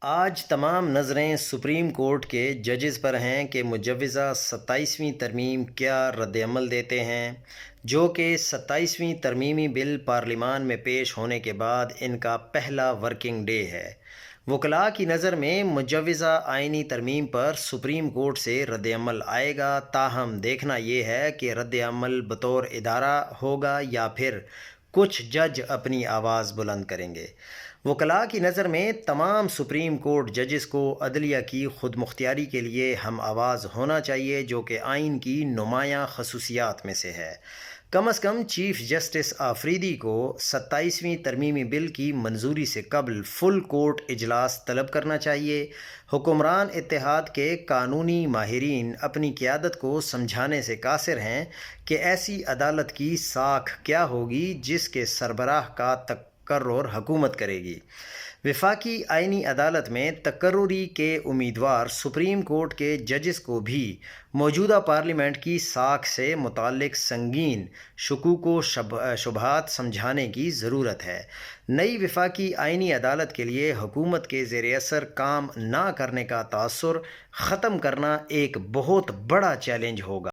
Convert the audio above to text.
آج تمام نظریں سپریم کورٹ کے ججز پر ہیں کہ مجوزہ 27ویں ترمیم کیا رد عمل دیتے ہیں، جو کہ 27ویں ترمیمی بل پارلیمان میں پیش ہونے کے بعد ان کا پہلا ورکنگ ڈے ہے۔ وکلاء کی نظر میں مجوزہ آئینی ترمیم پر سپریم کورٹ سے رد عمل آئے گا، تاہم دیکھنا یہ ہے کہ رد عمل بطور ادارہ ہوگا یا پھر کچھ جج اپنی آواز بلند کریں گے۔ وکلاء کی نظر میں تمام سپریم کورٹ ججز کو عدلیہ کی خود مختاری کے لیے ہم آواز ہونا چاہیے، جو کہ آئین کی نمایاں خصوصیات میں سے ہے۔ کم از کم چیف جسٹس آفریدی کو 27ویں ترمیمی بل کی منظوری سے قبل فل کورٹ اجلاس طلب کرنا چاہیے۔ حکمران اتحاد کے قانونی ماہرین اپنی قیادت کو سمجھانے سے قاصر ہیں کہ ایسی عدالت کی ساکھ کیا ہوگی جس کے سربراہ کا تقرر حکومت کرے گی۔ وفاقی آئینی عدالت میں تقرری کے امیدوار سپریم کورٹ کے ججز کو بھی موجودہ پارلیمنٹ کی ساکھ سے متعلق سنگین شکوک و شبہات سمجھانے کی ضرورت ہے۔ نئی وفاقی آئینی عدالت کے لیے حکومت کے زیر اثر کام نہ کرنے کا تاثر ختم کرنا ایک بہت بڑا چیلنج ہوگا۔